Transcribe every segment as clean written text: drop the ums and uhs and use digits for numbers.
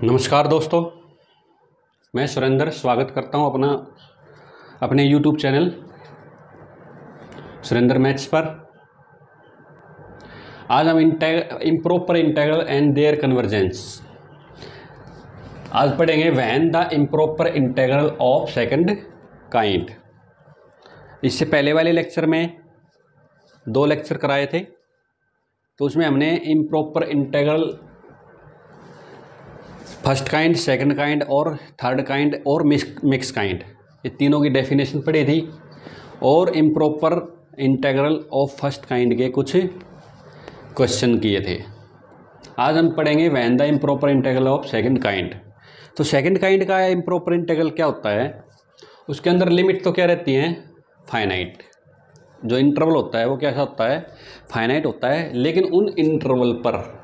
नमस्कार दोस्तों, मैं सुरेंद्र स्वागत करता हूं अपने YouTube चैनल सुरेंद्र मैथ्स पर। आज हम improper integral and their convergence आज पढ़ेंगे when the improper integral of second kind. इससे पहले वाले लेक्चर में 2 लेक्चर कराए थे, तो उसमें हमने improper integral first kind, second kind और थर्ड काइंड और मिक्स काइंड, ये तीनों की डेफिनेशन पढ़ी थी और improper integral of first kind के कुछ क्वेश्चन किए थे। आज हम पढ़ेंगे when the improper integral of second kind. तो सेकंड काइंड का इम्प्रॉपर इंटीग्रल क्या होता है, उसके अंदर लिमिट तो क्या रहती है, फाइनाइट। जो इंटरवल होता है वो कैसा होता है, फाइनाइट होता है, लेकिन उन इंटरवल पर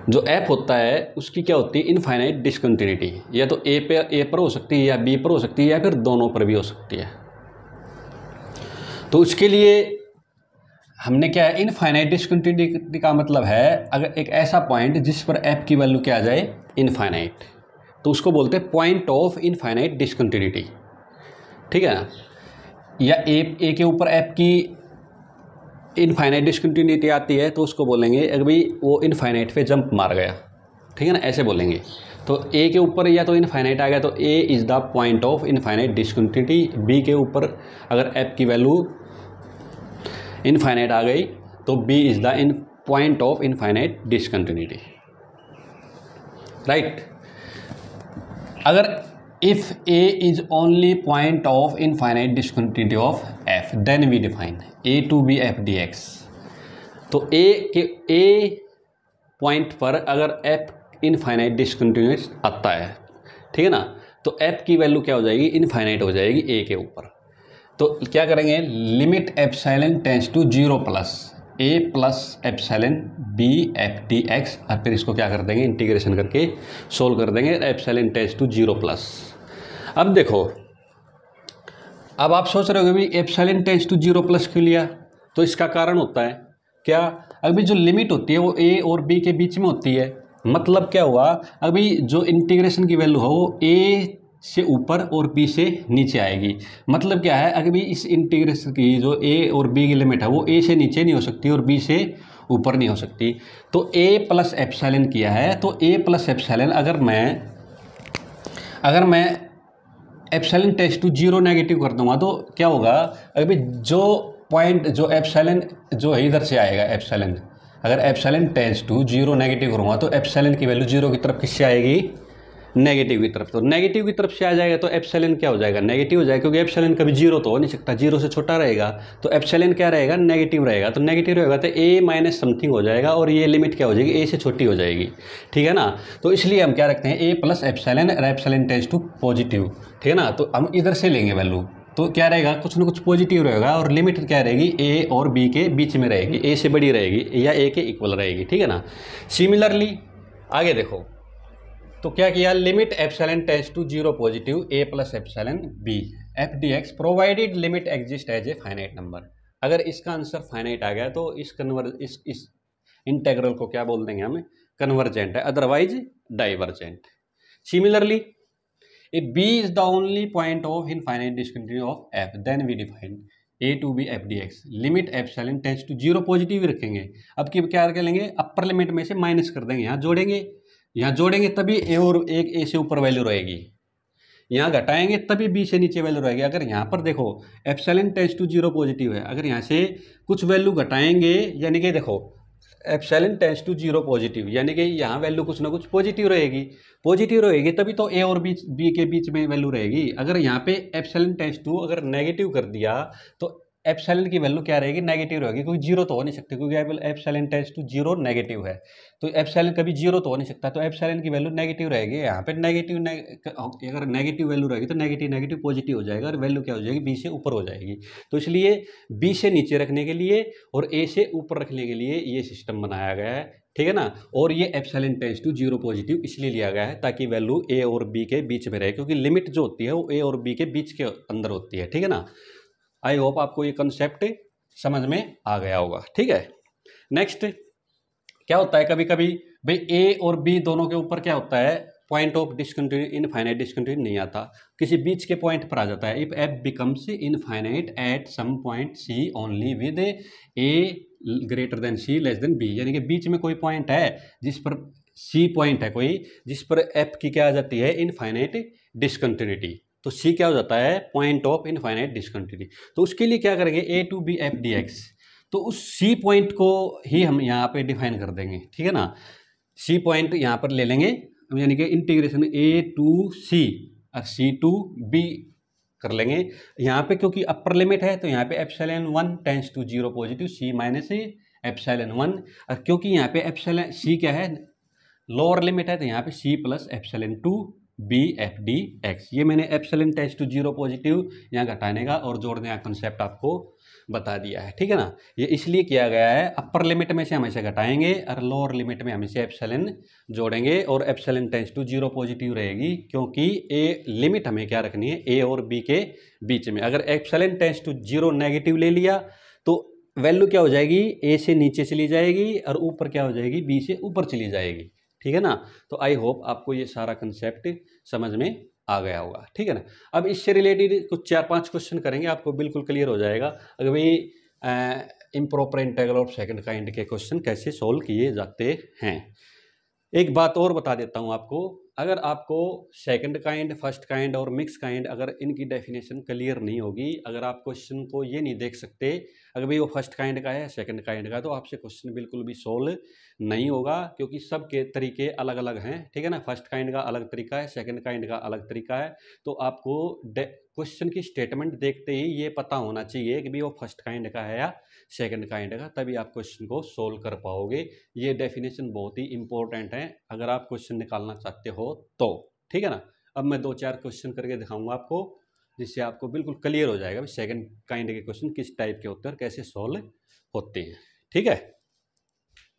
जो ऐप होता है उसकी क्या होती है, इनफाइनाइट डिसकंटिन्यूटी। या तो ए पर हो सकती है, या बी पर हो सकती है, या फिर दोनों पर भी हो सकती है। तो उसके लिए हमने क्या है, इनफाइनाइट डिसकंटिन्यूटी का मतलब है अगर एक ऐसा पॉइंट जिस पर ऐप की वैल्यू क्या आ जाए, इनफाइनाइट, तो उसको बोलते हैं पॉइंट ऑफ इनफाइनाइट डिसकंटिन्यूटी। ठीक है ना। या ए के ऊपर ऐप की इनफाइनाइट डिसकंटिन्यूटी आती है तो उसको बोलेंगे अगर भाई वो इनफाइनाइट पे जंप मार गया, ठीक है ना, ऐसे बोलेंगे। तो ए के ऊपर या तो इनफाइनाइट आ गया तो A is the point of infinite discontinuity. B के ऊपर अगर ऐप की वैल्यू इनफाइनाइट आ गई तो B is the point of infinite discontinuity, right. अगर if a is only point of infinite discontinuity of f, then we define a to be f dx। तो a point पर अगर f infinite discontinuous आता है, ठीक है ना, तो f की वैल्यू क्या हो जाएगी, इनफाइनाइट हो जाएगी a के ऊपर। तो क्या करेंगे, limit epsilon tends to 0 plus a plus epsilon b f dx, और फिर इसको क्या कर देंगे, इंटीग्रेशन करके सोल्व कर देंगे, एप्सिलॉन टेंड्स टू 0 प्लस। अब देखो, अब आप सोच रहे हो कि एप्सिलॉन टेंड्स टू 0 प्लस क्यों लिया, तो इसका कारण होता है क्या, अभी जो लिमिट होती है वो a और b के बीच में होती है। मतलब क्या हुआ, अभी जो इंटीग्रेशन की वैल्यू है वो a से ऊपर और b से नीचे आएगी। मतलब क्या है, अगर भी इस इंटीग्रेशन की जो a और b की लिमिट है वो a से नीचे नहीं हो सकती और b से ऊपर नहीं हो सकती। तो a प्लस एप्सिलॉन किया है, तो a प्लस एप्सिलॉन अगर मैं एप्सिलॉन टेंड्स टू 0 नेगेटिव कर दूंगा तो क्या होगा, अभी जो पॉइंट जो एप्सिलॉन जो है इधर से आएगा, एप्सिलॉन अगर एप्सिलॉन टेंड्स टू 0 नेगेटिव करूँगा तो एप्सिलॉन की वैल्यू 0 की तरफ किससे आएगी, नेगेटिव की तरफ। तो नेगेटिव की तरफ से आ जाएगा तो एप्सिलॉन क्या हो जाएगा, नेगेटिव हो जाएगा, क्योंकि एप्सिलॉन कभी 0 तो हो नहीं सकता, 0 से छोटा रहेगा, तो एप्सिलॉन क्या रहेगा, नेगेटिव रहेगा। तो नेगेटिव रहेगा तो a माइनस समथिंग हो जाएगा और ये लिमिट क्या हो जाएगी, a से छोटी हो जाएगी, ठीक है ना। तो इसलिए हम क्या रखते हैं, a प्लस एप्सिलॉन और एप्सिलॉन टेंड्स टू पॉजिटिव, ठीक है ना। तो हम इधर से लेंगे वैल्यू, तो क्या रहेगा, कुछ ना कुछ पॉजिटिव रहेगा और लिमिट क्या रहेगी, a और b के बीच में रहेगी, a से बड़ी रहेगी या a के इक्वल रहेगी, ठीक है ना। सिमिलरली आगे देखो, तो क्या किया, limit epsilon tends to 0 positive a plus epsilon b f dx provided limit exist as a finite number. अगर इसका आंसर फाइनाइट आ गया तो इस इंटीग्रल को क्या बोल देंगे हम, कन्वर्जेंट है, otherwise divergent. Similarly if b is the only point of infinite discontinuity of f, then we define a to be f dx limit epsilon tends to 0 positive ही रखेंगे। अब की क्या कर लेंगे, अपर लिमिट में से माइनस कर देंगे, यहाँ जोड़ेंगे तभी a और एक a से ऊपर वैल्यू रहेगी, यहाँ घटाएंगे तभी b से नीचे वैल्यू रहेगी। अगर यहाँ पर देखो एप्सिलॉन टेंड्स टू 0 पॉजिटिव है, अगर यहाँ से कुछ वैल्यू घटाएंगे, यानी कि देखो एप्सिलॉन टेंड्स टू 0 पॉजिटिव, यानी कि यहाँ वैल्यू कुछ ना कुछ पॉजिटिव रहेगी तभी तो a और b के बीच में वैल्यू रहेगी। अगर यहाँ पे एप्सिलॉन टेंड्स टू अगर नेगेटिव कर दिया तो एप्सिलॉन की वैल्यू क्या रहेगी, नेगेटिव रहेगी, क्योंकि 0 तो हो नहीं सकती, क्योंकि एप्सिलॉन टेंड्स टू 0 नेगेटिव है, तो एप्सिलॉन कभी 0 तो हो नहीं सकता, तो एप्सिलॉन की वैल्यू नेगेटिव रहेगी। यहाँ पे अगर नेगेटिव वैल्यू रहेगी तो नेगेटिव पॉजिटिव हो जाएगा और वैल्यू क्या हो जाएगी, बी से ऊपर हो जाएगी। तो इसलिए बी से नीचे रखने के लिए और ए से ऊपर रखने के लिए ये सिस्टम बनाया गया है, ठीक है ना। और ये एप्सिलॉन टेंड्स टू 0 पॉजिटिव इसलिए लिया गया है ताकि वैल्यू ए और बी के बीच में रहे, क्योंकि लिमिट जो होती है वो ए और बी के बीच के अंदर होती है, ठीक है ना। आई होप आपको ये कंसेप्ट समझ में आ गया होगा, ठीक है। नेक्स्ट क्या होता है कभी कभी भाई ए और बी दोनों के ऊपर क्या होता है, point of discontinuity, infinite discontinuity नहीं आता, किसी बीच के पॉइंट पर आ जाता है। If F becomes infinite at some point C only with A greater than C less than B, यानी कि बीच में कोई पॉइंट है जिस पर सी पॉइंट है कोई जिस पर एफ की क्या आ जाती है, इनफाइनाइट डिसकंटिन्यूटी, तो सी क्या हो जाता है, पॉइंट ऑफ इनफाइनाइट डिसकंटिन्यूटी। तो उसके लिए क्या करेंगे, A to B F D X, तो उस सी पॉइंट को ही हम यहाँ पे डिफाइन कर देंगे, ठीक है ना। सी पॉइंट यहाँ पर ले लेंगे, यानी कि इंटीग्रेशन ए टू सी और सी टू बी कर लेंगे यहाँ पे, क्योंकि अपर लिमिट है तो यहाँ पे epsilon 1 tends to 0 positive, C minus epsilon 1, और क्योंकि यहाँ पे एप्सिलॉन सी क्या है, लोअर लिमिट है, तो यहाँ पे C plus epsilon 2 B F D X. ये मैंने एप्सिलॉन टेंड्स टू 0 पॉजिटिव यहाँ घटाने का और जोड़ने का कंसेप्ट आपको बता दिया है, ठीक है ना। ये इसलिए किया गया है, अपर लिमिट में से हम इसे घटाएंगे और लोअर लिमिट में हम इसे एप्सिलॉन जोड़ेंगे, और एप्सिलॉन टेंड्स टू 0 पॉजिटिव रहेगी, क्योंकि ए लिमिट हमें क्या रखनी है, ए और बी के बीच में। अगर एप्सिलॉन टेंड्स टू 0 नेगेटिव ले लिया तो वैल्यू क्या हो जाएगी, ए से नीचे चली जाएगी और ऊपर क्या हो जाएगी, बी से ऊपर चली जाएगी, ठीक है ना। तो आई होप आपको ये सारा कंसेप्ट समझ में आ गया होगा, ठीक है ना। अब इससे रिलेटेड कुछ 4-5 क्वेश्चन करेंगे, आपको बिल्कुल क्लियर हो जाएगा अगर भाई improper integral of second kind के क्वेश्चन कैसे सोल्व किए जाते हैं। एक बात और बता देता हूँ आपको, अगर आपको सेकंड काइंड, फर्स्ट काइंड और मिक्स काइंड अगर इनकी डेफिनेशन क्लियर नहीं होगी, अगर आप क्वेश्चन को ये नहीं देख सकते अगर भाई वो फर्स्ट काइंड का है सेकंड काइंड का, तो आपसे क्वेश्चन बिल्कुल भी सोल्व नहीं होगा, क्योंकि सबके तरीके अलग अलग हैं, ठीक है ना। फर्स्ट काइंड का अलग तरीका है, सेकंड काइंड का अलग तरीका है, तो आपको क्वेश्चन की स्टेटमेंट देखते ही ये पता होना चाहिए कि भाई वो फर्स्ट काइंड का है या सेकंड काइंड का, तभी आप क्वेश्चन को सोल्व कर पाओगे। ये डेफिनेशन बहुत ही इंपॉर्टेंट है अगर आप क्वेश्चन निकालना चाहते हो तो, ठीक है ना। अब मैं 2-4 क्वेश्चन करके दिखाऊंगा आपको, जिससे आपको बिल्कुल क्लियर हो जाएगा सेकंड काइंड के क्वेश्चन किस टाइप के होते हैं और कैसे सोल्व होते हैं, ठीक है।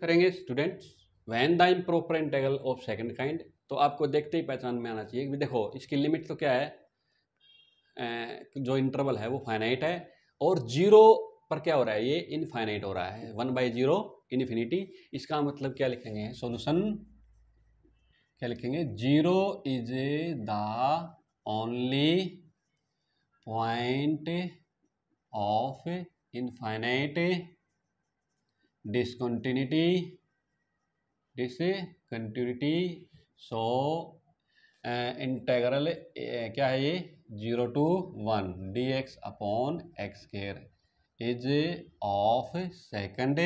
करेंगे students, when the improper integral of second kind, तो आपको देखते ही पहचान में आना चाहिए कि देखो इसकी लिमिट तो क्या है, जो इंटरवल है वो फाइनाइट है, और 0 पर क्या हो रहा है, ये इनफाइनाइट हो रहा है, 1/0 इन्फिनिटी। इसका मतलब क्या लिखेंगे, सॉल्यूशन क्या लिखेंगे, 0 is the only point of infinite discontinuity, so integral क्या है ये, 0 to 1 dx upon x square is of second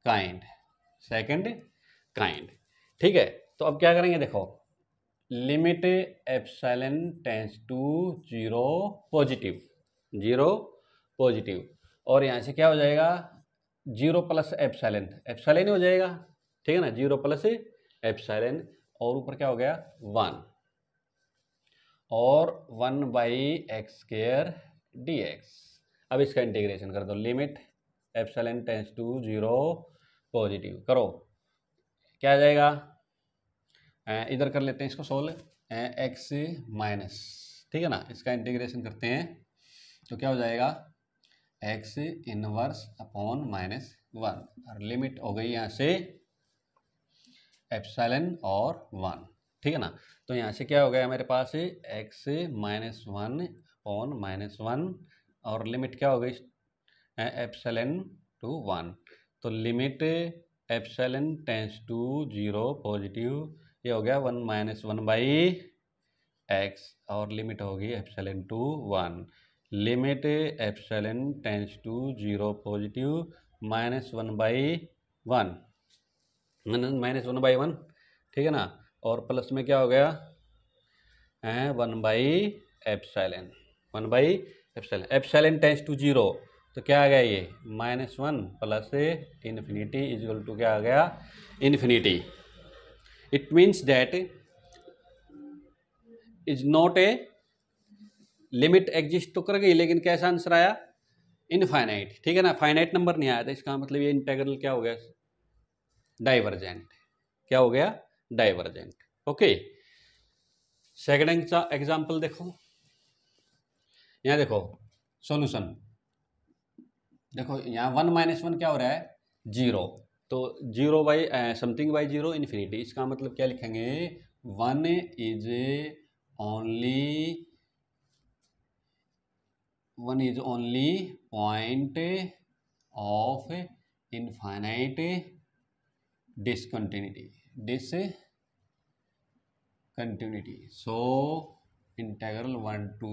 kind, ठीक है। तो अब क्या करेंगे, देखो limit epsilon tends to 0 positive, और यहाँ से क्या हो जाएगा, 0 प्लस एप्सिलॉन ही हो जाएगा, ठीक है ना, 0 प्लस एप्सिलॉन, और ऊपर क्या हो गया 1, और 1/x² dx। अब इसका इंटीग्रेशन कर दो, limit epsilon tends to 0 positive करो, क्या आ जाएगा, इधर कर लेते हैं इसको सोल्व, x माइनस, ठीक है ना, इसका इंटीग्रेशन करते हैं तो क्या हो जाएगा, x इनवर्स अपॉन -1, और लिमिट हो गई यहाँ से एप्सिलॉन और 1, ठीक है ना। तो यहाँ से क्या हो गया मेरे पास, x -1 अपॉन -1, और लिमिट क्या हो गई एप्सिलॉन टू 1, तो limit epsilon tends to 0 positive, ये हो गया 1 - 1/x, और लिमिट होगी epsilon to 1, limit epsilon tends to 0 positive -1/1, -1/1, ठीक है ना, और प्लस में क्या हो गया 1/एप्सिलॉन, एप्सिलॉन टेंड्स टू 0, तो क्या आ गया ये -1 प्लस इन्फिनिटी इक्वल टू क्या आ गया, infinity. It means that is not a limit exist तो कर गई, लेकिन कैसा आंसर आया, इनफाइनाइट, ठीक है ना, फाइनाइट नंबर नहीं आया था, इसका मतलब ये इंटीग्रल क्या हो गया, डाइवर्जेंट, क्या हो गया, डाइवर्जेंट, ओके। सेकंड एग्जांपल देखो, यहाँ देखो सॉल्यूशन, देखो यहाँ 1 - 1 क्या हो रहा है, 0, तो 0/, समथिंग बाई 0 इन्फिनिटी, इसका मतलब क्या लिखेंगे, 1 is only point of infinite discontinuity, so integral 1 to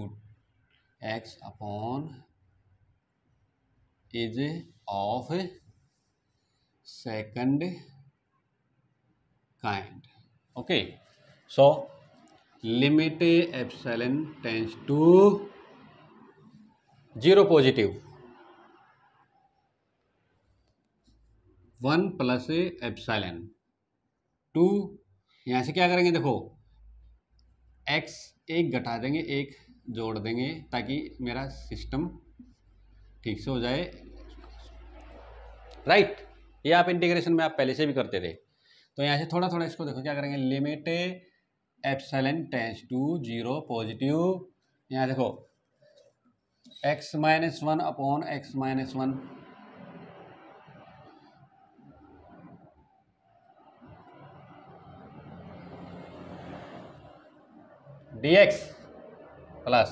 x upon is of second kind. Okay, so limit epsilon tends to 0 positive 1 plus epsilon 2, यहाँ से क्या करेंगे, देखो x एक घटा देंगे, एक जोड़ देंगे, ताकि मेरा सिस्टम ठीक से हो जाए, राइट। ये आप इंटीग्रेशन में आप पहले से भी करते थे। तो यहाँ से थोड़ा थोड़ा इसको देखो क्या करेंगे, limit epsilon tends to 0 positive, यहाँ देखो x-1 upon x-1 dx plus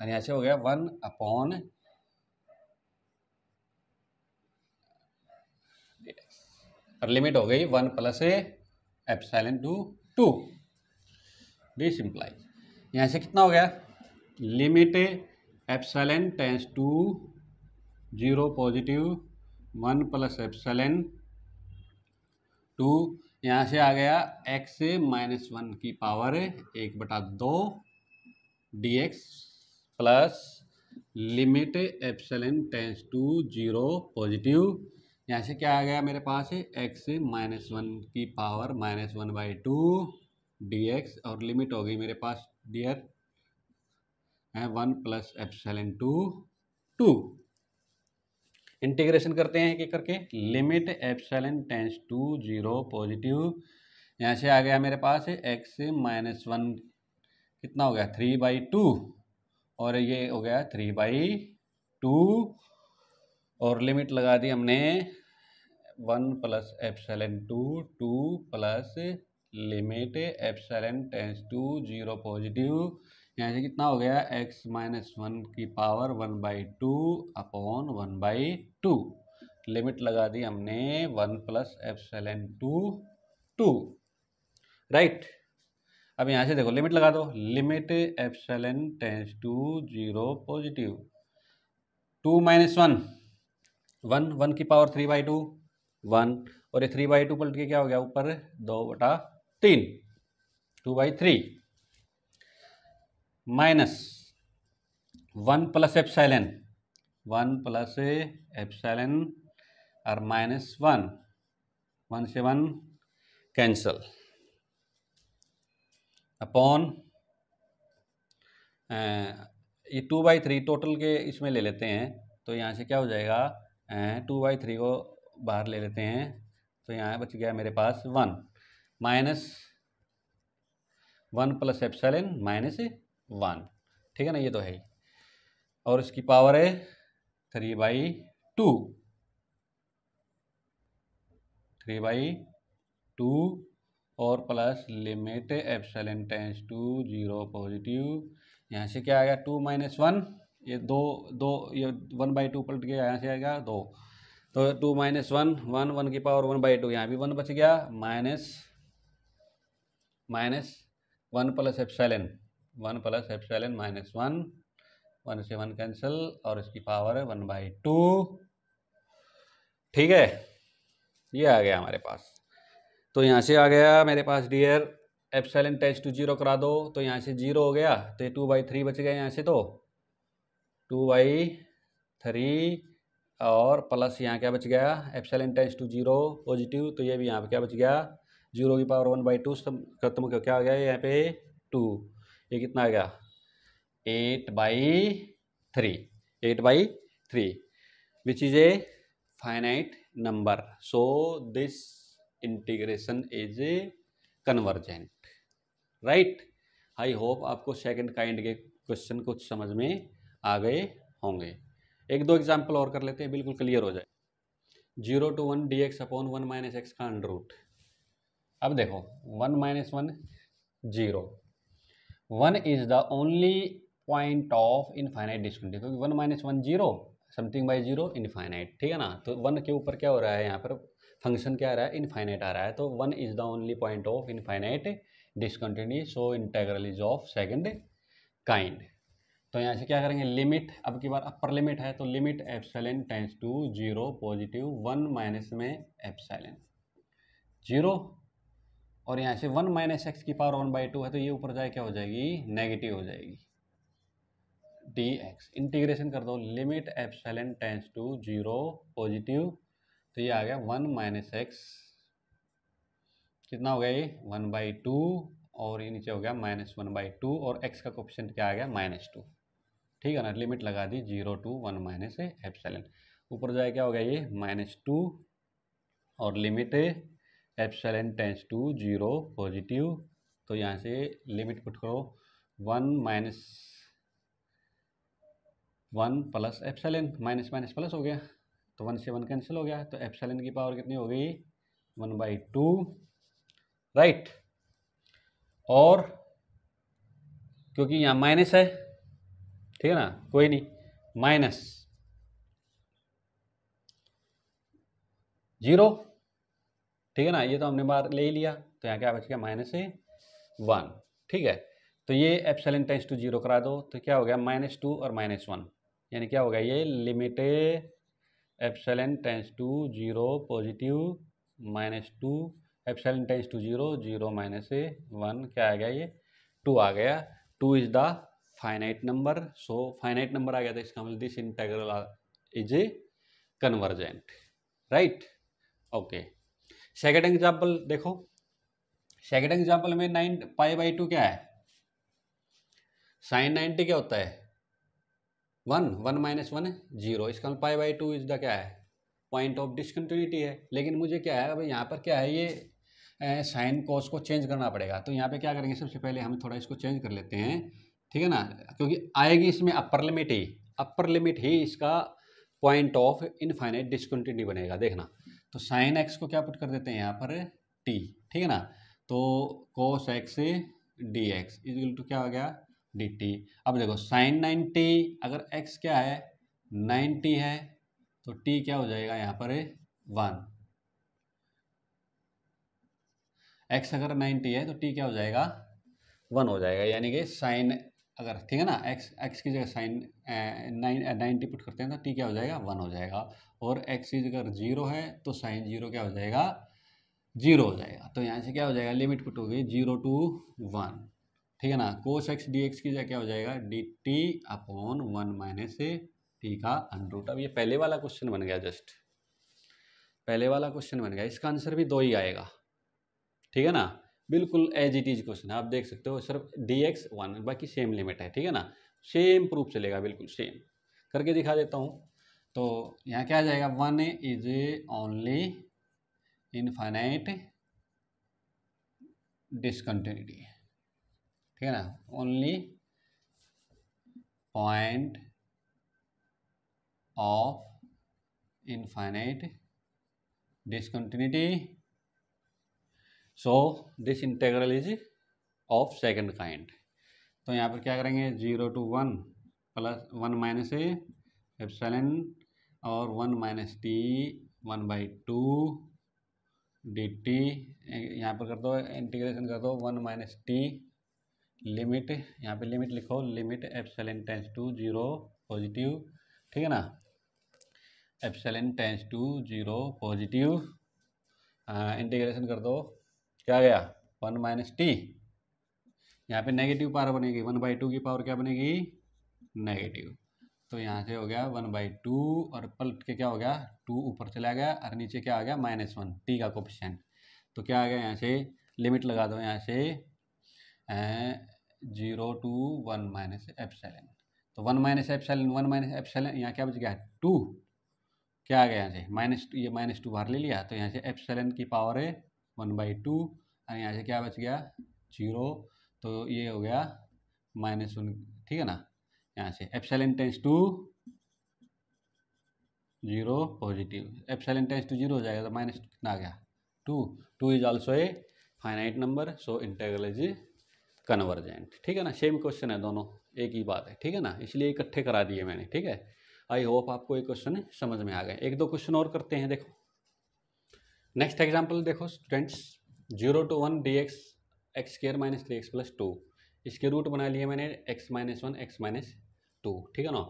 और यहाँ से हो गया 1 अपॉन और लिमिट हो गई 1 plus epsilon to 2, this implies, यहाँ से कितना हो गया, limit epsilon tends to 0 positive 1 plus epsilon 2, यहाँ से आ गया x-1 की power 1/2 dx plus limit epsilon tends to 0 positive, यहाँ से क्या आ गया मेरे पास x-1 की पावर -1/2 dx और लिमिट हो गई मेरे पास dear 1 plus epsilon to 2। Integration करते हैं कि करके, limit epsilon tends to 0 positive, यहाँ से आ गया मेरे पास x-1 कितना हो गया 3/2 और ये हो गया 3/2 और लिमिट लगा दी हमने 1 plus epsilon to 2 plus limit epsilon tends to 0 positive, यहाँ से कितना हो गया x-1 की पावर 1/2 अपॉन 1/2, लिमिट लगा दी हमने 1 प्लस एप्सिलॉन टू 2, राइट। अब यहाँ से देखो लिमिट लगा दो, limit epsilon tends to 0 positive 2 - 1 1 की पावर 3/2 1 और ये 3/2 पलट के क्या हो गया ऊपर 2/3 2/3 minus 1 plus epsilon 1 plus epsilon और -1 1 से 1 कैंसल अपॉन ये 2/3 टोटल के इसमें ले लेते हैं, तो यहाँ से क्या हो जाएगा 2/3 को बाहर ले लेते हैं, तो यहाँ बच गया मेरे पास 1 माइनस 1 प्लस एप्सिलॉन -1, ठीक है ना, ये तो है ही, और इसकी पावर है 3/2 और plus limit epsilon tends to 0 positive, यहाँ से क्या आ गया 2 - 1 ये 2 ये 1/2 पलट के यहाँ से आएगा 2, तो 2 - 1 1 की पावर 1/2, यहाँ भी 1 बच गया माइनस 1 प्लस एप्सिलॉन -1 1 से 1 कैंसिल और इसकी पावर है 1/2, ठीक है, ये आ गया हमारे पास। तो यहाँ से आ गया मेरे पास डियर एप्सिलॉन टेंड्स टू 0 करा दो, तो यहाँ से 0 हो गया, तो ये 2/3 बच गया, यहाँ से तो 2/3 और प्लस यहाँ क्या बच गया एप्सिलॉन टेंड्स टू 0 पॉजिटिव, तो ये भी यहाँ पे क्या बच गया 0 की पावर 1/2 सब खत्म, क्या आ गया यहाँ पे 2, ये कितना आ गया 8/3 which is a finite number, so this integration is convergent, right. I hope आपको सेकंड काइंड के क्वेश्चन कुछ समझ में आ गए होंगे। एक दो एग्जाम्पल और कर लेते हैं, बिल्कुल क्लियर हो जाए। 0 to 1 dx upon 1 minus x का अंडर रूट। अब देखो 1 minus 1 0, 1 is the only point of infinite discontinuity, क्योंकि 1 माइनस 1 0, समथिंग बाई 0 इनफाइनाइट, ठीक है ना। तो 1 के ऊपर क्या हो रहा है यहाँ पर, फंक्शन क्या आ रहा है, इनफाइनाइट आ रहा है। तो 1 is the only point of infinite discontinuity, so integral is of second kind. तो यहाँ से क्या करेंगे, लिमिट, अब की बार अपर लिमिट है, तो limit epsilon tends to 0 positive 1 minus में एप्सिलॉन 0, और यहाँ से 1 माइनस एक्स की पावर 1/2 है, तो ये ऊपर जाए क्या हो जाएगी, नेगेटिव हो जाएगी, dx। इंटीग्रेशन कर दो, limit epsilon tends to 0 positive, तो ये आ गया 1 माइनस एक्स, कितना हो गया ये 1/2, और ये नीचे हो गया -1/2, और x का कोएफिशिएंट क्या आ गया -2, ठीक है ना। लिमिट लगा दी 0 to 1 माइनस एप्सिलॉन, ऊपर जाए क्या हो गया ये -2, और limit epsilon tends to 0 positive, तो यहाँ से लिमिट पुट करो 1 minus 1 plus epsilon, minus minus plus हो गया, तो 1 से 1 कैंसिल हो गया, तो एप्सिलॉन की पावर कितनी हो गई 1/2, राइट। और क्योंकि यहाँ माइनस है, ठीक है ना, कोई नहीं, माइनस 0, ठीक है ना, ये तो हमने बार ले ही लिया, तो यहाँ क्या बच गया -1, ठीक है। तो ये एप्सिलॉन टेंड्स टू 0 करा दो, तो क्या हो गया -2 और -1, यानी क्या हो गया ये limit epsilon tends to 0 positive -2, epsilon tends to 0 0 -1, क्या आ गया ये 2 आ गया। 2 is the finite number, so finite number आ गया, तो इसका मतलब this integral is convergent, right, okay. Second example देखो, सेकंड एग्जांपल में 9π/2 क्या है, साइन 90 क्या होता है 1, 1 माइनस 1 0, इसका मतलब π/2 इज द क्या है, पॉइंट ऑफ डिसकंटिन्यूटी है। लेकिन मुझे क्या है, अब यहाँ पर क्या है, ये साइन कॉस को चेंज करना पड़ेगा, तो यहाँ पे क्या करेंगे, सबसे पहले हम थोड़ा इसको चेंज कर लेते हैं, ठीक है ना, क्योंकि आएगी इसमें अपर लिमिट ही इसका पॉइंट ऑफ इनफाइनाइट डिसकंटिन्यूटी बनेगा, देखना। तो साइन एक्स को क्या पुट कर देते हैं यहाँ पर टी, ठीक है ना, तो cos x dx equal to क्या हो गया dt। अब देखो साइन 90, अगर x क्या है 90 है, तो t क्या हो जाएगा यहाँ पर 1, x अगर 90 है तो t क्या हो जाएगा 1 हो जाएगा, यानी कि साइन अगर, ठीक है ना, x की जगह साइन 90 पुट करते हैं तो t क्या हो जाएगा 1 हो जाएगा, और x अगर 0 है तो साइन 0 क्या हो जाएगा 0 हो जाएगा। तो यहाँ से क्या हो जाएगा, लिमिट पुट होगी 0 to 1, ठीक है ना, cos x dx की जगह क्या हो जाएगा dt अपॉन 1 माइनस t का अंडर रूट। अब ये पहले वाला क्वेश्चन बन गया, जस्ट पहले वाला क्वेश्चन बन गया, इसका आंसर भी 2 ही आएगा, ठीक है ना, बिल्कुल एज इट इज क्वेश्चन है, आप देख सकते हो, सिर्फ dx 1, बाकी सेम लिमिट है, ठीक है ना, सेम प्रूफ चलेगा, बिल्कुल सेम करके दिखा देता हूँ। तो यहाँ क्या आ जाएगा, 1 इज ओनली इनफाइनाइट डिसकंटिन्यूटी, ठीक है ना, only point of infinite discontinuity, so this integral is of second kind. तो यहाँ पर क्या करेंगे 0 to 1 प्लस 1 माइनस एप्सिलॉन और 1 माइनस टी 1/2 dt, यहाँ पर कर दो इंटीग्रेशन कर दो 1 माइनस टी, लिमिट यहाँ पे लिमिट लिखो, limit epsilon tends to 0 positive, ठीक है ना, epsilon tends to 0 positive, integration कर दो, क्या गया 1 माइनस टी, यहाँ पे नेगेटिव पावर बनेगी 1/2 की पावर क्या बनेगी नेगेटिव, तो यहाँ से हो गया 1/2, और पलट के क्या हो गया 2 ऊपर चला गया, और नीचे क्या आ गया -1 टी का कोएफिशिएंट, तो क्या आ गया यहाँ से लिमिट लगा दो, यहाँ से 0 to 1 माइनस एप्सिलॉन, तो 1 माइनस एप्सिलॉन यहाँ क्या बच गया 2, क्या आ गया यहाँ से ये -2 बाहर ले लिया, तो यहाँ से एप्सिलॉन की पावर है 1/2, और यहाँ से क्या बच गया 0, तो ये हो गया -1, ठीक है ना, यहाँ से epsilon tends to zero positive, epsilon tends to zero हो जाएगा तो माइनस कितना आ गया 2, 2 is also a finite number, so integral is convergent. ठीक है ना, सेम क्वेश्चन है, दोनों एक ही बात है। ठीक है ना, इसलिए इकट्ठे करा दिए मैंने। ठीक है, आई होप आपको ये क्वेश्चन समझ में आ गए। एक दो क्वेश्चन और करते हैं। देखो नेक्स्ट एग्जाम्पल देखो students, 0 to 1 dx x square minus 3x plus 2, इसके रूट बना लिए मैंने x माइनस 1 x माइनस 2। ठीक है ना,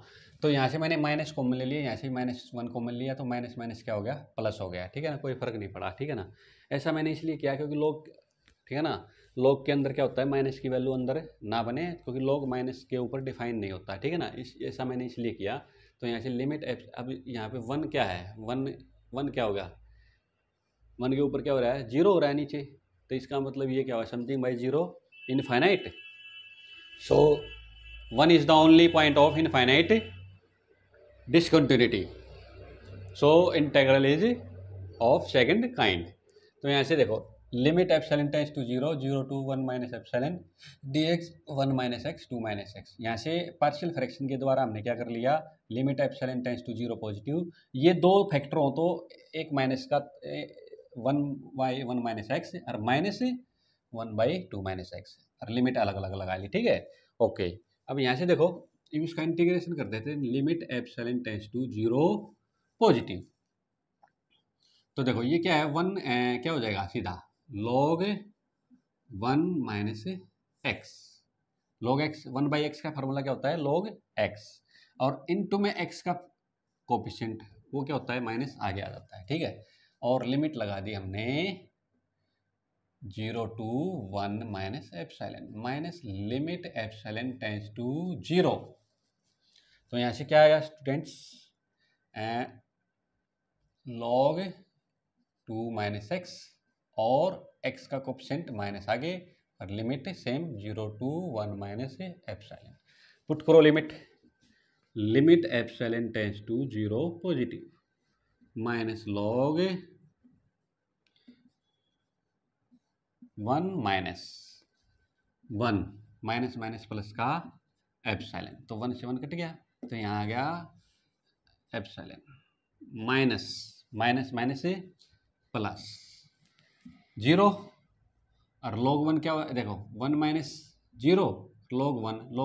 तो यहाँ से मैंने माइनस कॉमन ले लिया, यहाँ से माइनस 1 कॉमन लिया, तो माइनस माइनस क्या हो गया, प्लस हो गया। ठीक है ना, कोई फर्क नहीं पड़ा। ठीक है ना, ऐसा मैंने इसलिए किया क्योंकि लोग, ठीक है ना, लोग के अंदर क्या होता है, माइनस की वैल्यू अंदर ना बने, क्योंकि लोग माइनस के ऊपर डिफाइन नहीं होता। ठीक है ना, इस ऐसा मैंने इसलिए किया। तो यहाँ से लिमिट अब यहाँ पे 1 क्या है, 1 क्या होगा, 1 के ऊपर क्या हो रहा है, 0 हो रहा है नीचे, तो इसका मतलब ये क्या हुआ, something by 0 infinite. So 1 is the only point of infinite discontinuity, so integral is of second kind. तो यहाँ से देखो limit epsilon tends to 0, 0 to 1 minus epsilon dx 1 minus x 2 minus x. यहाँ से पार्शियल फ्रैक्शन के द्वारा हमने क्या कर लिया, limit epsilon tends to 0 positive, ये दो फैक्टर हो तो एक माइनस का 1/1 माइनस एक्स और माइनस 1/2 माइनस एक्स, और लिमिट अलग अलग लगा ली। ठीक है, ओके। अब यहाँ से देखो इसका इंटीग्रेशन कर देते हैं, limit epsilon tends to 0 positive. तो देखो ये क्या है, 1 क्या हो जाएगा सीधा log 1 minus x, log x 1/x का फार्मूला क्या होता है, log x, और इनटू में x का कोफिशिएंट वो क्या होता है, माइनस आगे आ जाता है। ठीक है, और लिमिट लगा दी हमने 0 to 1 minus epsilon, minus limit epsilon tends to 0। तो यहाँ से क्या आया स्टूडेंट्स, log 2 माइनस एक्स और x का कोफिशिएंट माइनस आगे, और limit same 0 to 1 minus epsilon. Put करो limit, limit epsilon tends to 0 positive minus log 1 minus 1 minus minus plus का एप्सिलॉन, तो 1 से 1 कट गया, तो यहाँ आ गया एप्सिलॉन माइनस माइनस माइनस से प्लस 0, और log 1 क्या हुआ, देखो 1 माइनस 0 log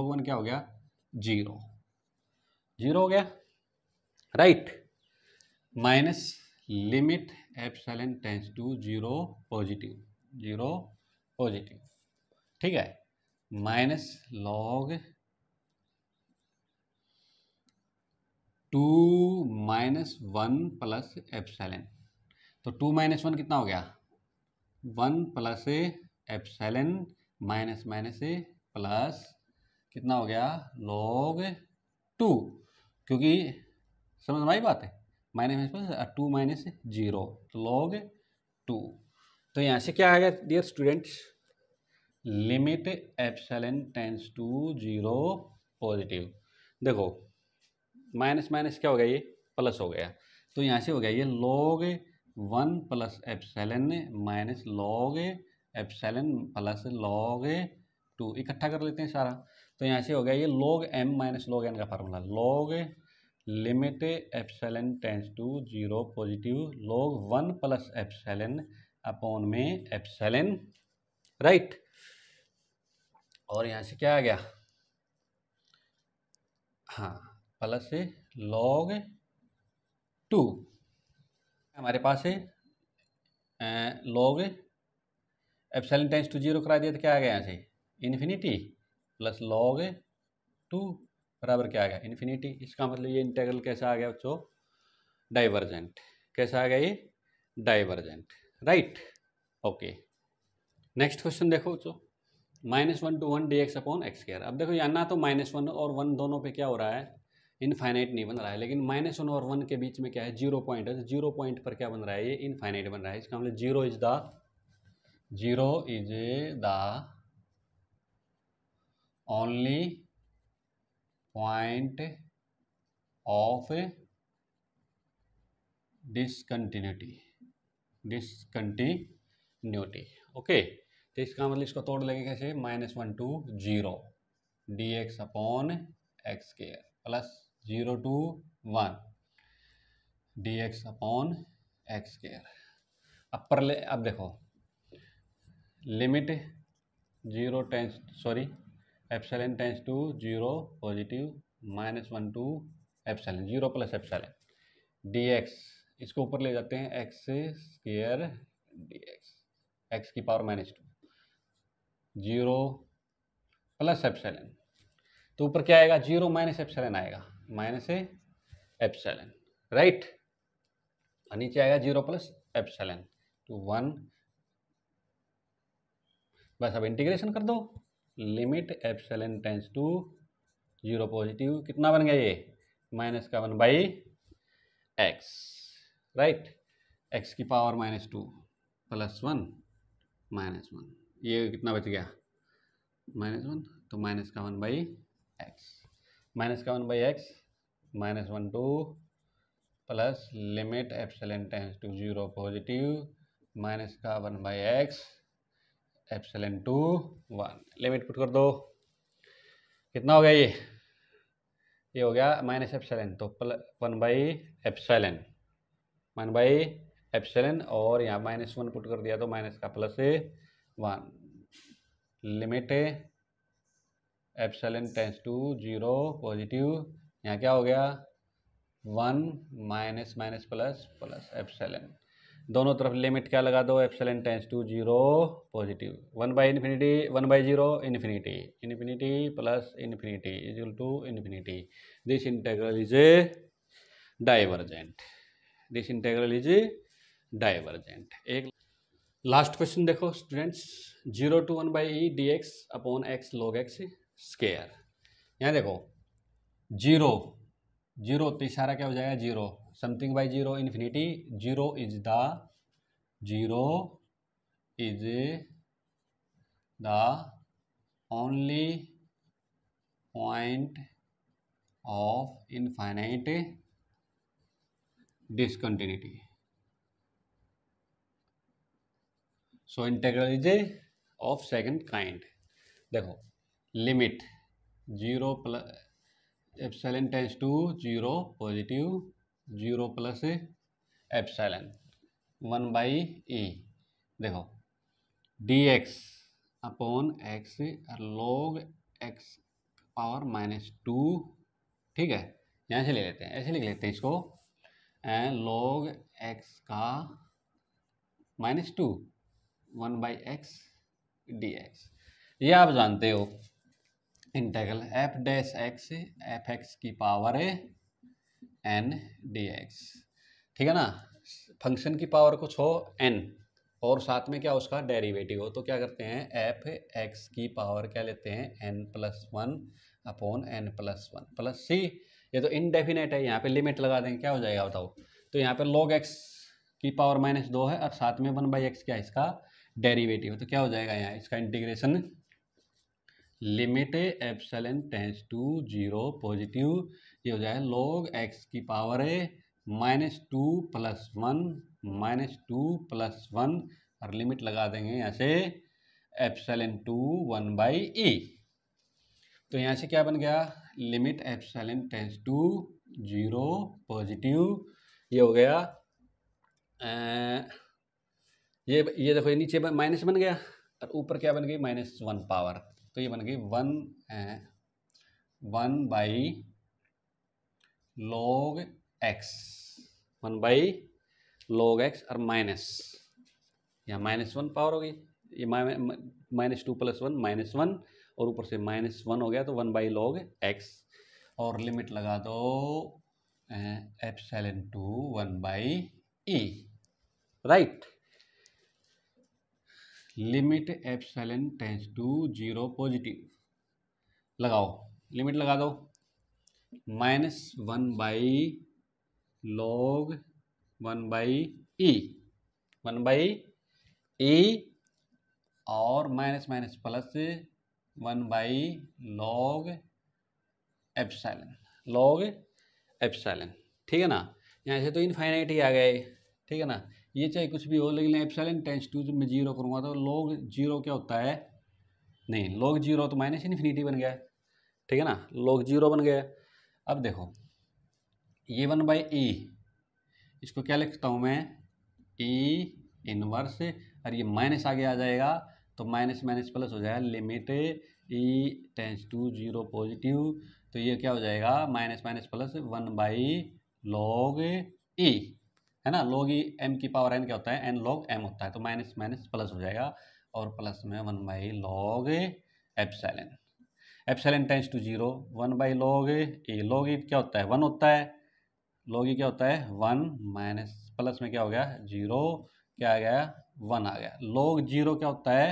1 क्या हो गया, 0 हो गया, right. Minus limit epsilon tends to 0 positive, ठीक है, minus log 2 minus 1 plus epsilon, तो 2 माइनस 1 कितना हो गया, 1 plus epsilon minus minus plus कितना हो गया, log 2, क्योंकि समझ में आई बात है, माइनस प्लस 2 माइनस 0 तो log 2। तो यहाँ से क्या आ गया dear students, limit epsilon tends to 0 positive. देखो माइनस माइनस क्या हो गया, ये प्लस हो गया, तो यहाँ से हो गया ये log 1 plus epsilon minus log epsilon plus log 2, इकट्ठा कर लेते हैं सारा, तो यहाँ से हो गया ये log m minus log n का formula, log limit epsilon tends to 0 positive log 1 plus epsilon upon में एप्सिलॉन, राइट। और यहाँ से क्या आ गया, हाँ प्लस log 2, हमारे पास है log एप्सिलॉन टेंस टू 0 करा दिया, तो क्या आ गया यहाँ से इन्फिनिटी, प्लस log 2 बराबर क्या आ गया, इन्फिनिटी। इसका मतलब ये इंटीग्रल कैसा आ गया बच्चों, डाइवर्जेंट, कैसा आ गया ये, divergent, right, okay. Next question देखो बच्चों, -1 to 1 dx upon x square. अब देखो यहाँ ना तो -1 और 1 दोनों पे क्या हो रहा है, इनफाइनाइट नहीं बन रहा है, लेकिन -1 और 1 के बीच में क्या है, 0 पॉइंट है, तो 0 पॉइंट पर क्या बन रहा है, ये इनफाइनाइट बन रहा है। इसका मतलब 0 is the only point of discontinuity, okay. तो इसका मतलब इसको तोड़ लेंगे कैसे, -1 to 0 dx upon x square plus 0 to 1 d x upon x square. अब देखो limit zero tends epsilon tends to zero positive -1 to epsilon, zero plus epsilon d x, इसको ऊपर ले जाते हैं x square d x, x की power -2, zero plus epsilon, तो ऊपर क्या आएगा, जीरो माइनस एप्सिलॉन आएगा, माइनस एप्सिलॉन, राइट, और नीचे आएगा जीरो प्लस एप्सिलॉन टू 1। बस अब इंटीग्रेशन कर दो, limit epsilon tends to zero positive, कितना बन गया ये, -1/x, राइट, x की पावर -2 + 1 -1, ये कितना बच गया, -1, तो -1/x, -1/x -1 to plus limit epsilon tends to zero positive -1/x epsilon to 1, limit put कर दो, कितना हो गया ये हो गया माइनस एप्सिलॉन, तो 1/एप्सिलॉन और यहाँ -1 पुट कर दिया तो माइनस का +1, limit epsilon tends to zero positive, यहाँ क्या हो गया 1 minus minus plus plus epsilon, दोनों तरफ लिमिट क्या लगा दो, epsilon tends to zero positive, 1/∞, 1/0 infinity, infinity plus infinity equal to infinity, this integral is divergent, this integral is divergent. एक लास्ट क्वेश्चन देखो students, 0 to 1/e dx upon x log x square, यहाँ देखो zero तो इशारा क्या हो जाएगा, zero, something by zero infinity, zero is the only point of infinite discontinuity, so integral is of second kind. देखो limit zero plus epsilon tends to zero positive, zero plus epsilon 1/e, देखो dx upon x log x power -2, ठीक है, यहाँ से ले लेते हैं, ऐसे लिख लेते हैं इसको, log x का -2 1/x dx, ये आप जानते हो इंटीग्रल f'(x) fx की पावर n dx, ठीक है ना, फंक्शन की पावर कुछ हो n और साथ में क्या उसका डेरिवेटिव हो, तो क्या करते हैं f(x) की पावर क्या लेते हैं n+1 upon n+1 plus c, ये तो इनडेफिनेट है, यहाँ पे लिमिट लगा देंगे, क्या हो जाएगा बताओ, तो यहाँ पे log x की पावर -2 है और साथ में 1/x क्या है इसका डेरिवेटिव, तो क्या हो जाएगा यहाँ इसका integration, limit epsilon tends to zero positive, ये हो जाएगा log x की पावर -2 + 1 -2 + 1 और लिमिट लगा देंगे यहाँ से एप्सिलॉन टू 1/e, तो यहाँ से क्या बन गया, limit epsilon tends to zero positive, ये हो गया ये देखो, ये नीचे माइनस बन गया और ऊपर क्या बन गई -1 पावर, तो ये बन गई 1/log x, 1/log x और माइनस, यहाँ -1 पावर हो गई, ये -2 + 1 -1 और ऊपर से -1 हो गया, तो 1/log x और लिमिट लगा दो epsilon to 1/e, right, limit epsilon tends to zero positive, लगाओ लिमिट लगा दो, -1/log 1/e, 1/e और minus minus plus 1/log epsilon, ठीक है ना, यहाँ से तो इनफाइनाइट ही आ गए, ठीक है ना, ये चाहे कुछ भी हो, लेकिन एप्सिलॉन टेंस टू जब मैं जीरो करूँगा तो log जीरो क्या होता है, नहीं log जीरो तो -∞ बन गया, ठीक है ना, log जीरो बन गया। अब देखो ये 1/e इसको क्या लिखता हूँ मैं, ई इनवर्स, और ये माइनस आगे आ जाएगा तो माइनस माइनस प्लस हो जाएगा, limit e tends to zero positive, तो ये क्या हो जाएगा माइनस माइनस प्लस 1/log ई, है ना। log ई एम की पावर एन क्या होता है, एन log एम होता है, तो माइनस माइनस प्लस हो जाएगा और प्लस में 1/log epsilon. Epsilon tends to zero, 1/log e, log e क्या होता है 1 होता है, log ई क्या होता है 1, माइनस प्लस में क्या हो गया जीरो, क्या आ गया 1 आ गया। log जीरो क्या होता है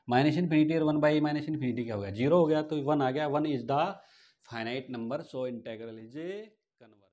माइनस इन्फिनिटी, और 1 माइनस इन्फिनिटी क्या हो गया जीरो हो गया, तो 1 आ गया। 1 is the finite number, so integral is converge.